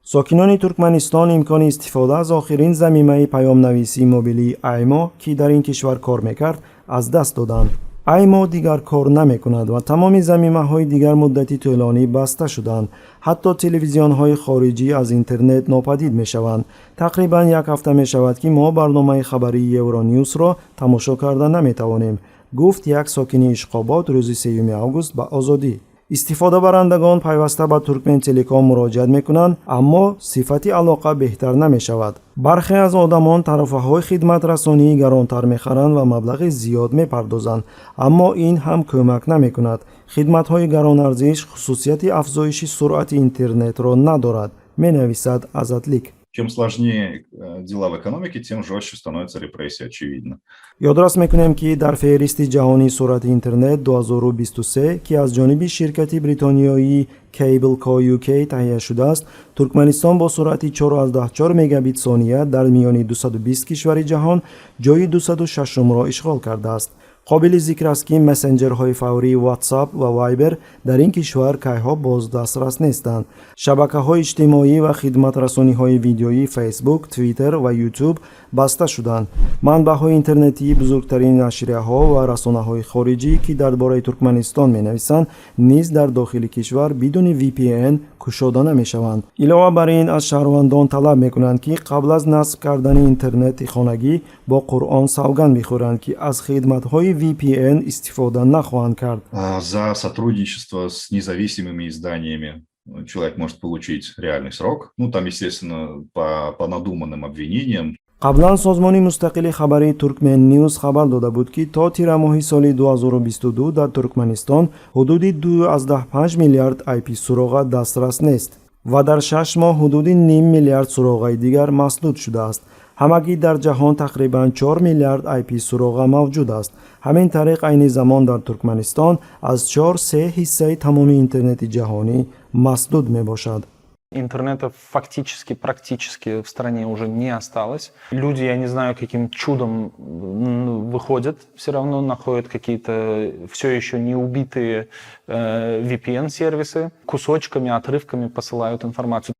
ساکنان ترکمنستان امکان استفاده از آخرین ضمیمه پیام‌نویسی موبیلی ایما که در این کشور کار میکرد از دست دادند. ایما دیگر کار نمیکند و تمام ضمیمه‌های دیگر مدتی طولانی بسته شدند. حتی تلویزیون‌های خارجی از اینترنت ناپدید میشوند. تقریباً یک هفته میشود که ما برنامه خبری یورونیوز را تماشا کرده نمیتوانیم، گفت یک ساکن اشقاباد روز 3 آگوست به آزادی. استفاده برندگان پیوسته به ترکمن تلکام مراجعت میکنند، اما صفت علاقه بهتر نمیشود. برخی از آدمان طرفهای خدمت رسانی گرانتر میخرند و مبلغ زیاد میپردازند، اما این هم کمک نمیکند. خدمت های گران ارزش خصوصیت افزایش سرعت اینترنت را ندارد، مینویسد Azatlik. Чем сложнее дела в экономике, тем жестче становится репрессия, очевидно. یادداشت میکنیم که در فهرست جهانی سرعت اینترنت 2023 که از جانب شرکت بریتانیایی کیبل کا یوکی تهیه شده است، ترکمنستان با سرعت 4.4 مگابیت ثانیه در میان 220 کشور جهان جای 206 را اشغال کرده است. قابل ذکر است که مسنجرهای فوری واتساپ و وایبر در این کشور کیها باز دسترس نیستند. شبکه‌های اجتماعی و خدمت رسانی‌های ویدیویی فیسبوک، توییتر و یوتیوب بسته شدند. منبع‌های اینترنتی بزرگترین نشریه‌ها و رسانه‌های خارجی که درباره ترکمنستان می‌نویسند نیز در داخل کشور بدون VPN گشوده نمی‌شوند. علاوه بر این از شهروندان طلب می‌کنند که قبل از نصب کردن اینترنت خانگی با قرآن سوگند می‌خورند که از خدمت‌های VPN استفاده نخواهند کرد. За сотрудничество с независимыми изданиями человек может получить реальный срок. Там, естественно, по надуманным обвинениям. قبلا سازمان مستقل خبری ترکمن نیوز خبر داده بود که تا تیر ماه سال 2022 در ترکمنستان حدود 2.5 میلیارد IP سراغ دسترس نیست و در 6 ماه حدود نیم میلیارد سراغ دیگر مسدود شده است. همگی در جهان تقریباً 4 میلیارد IP سراغ موجود است. همین طریق عین زمان در ترکمنستان از 4/3 حصه تمام اینترنت جهانی مسدود می باشد. Интернета фактически, практически в стране уже не осталось. Люди, я не знаю, каким чудом выходят, все равно находят какие-то все еще не убитые VPN-сервисы, кусочками, отрывками посылают информацию.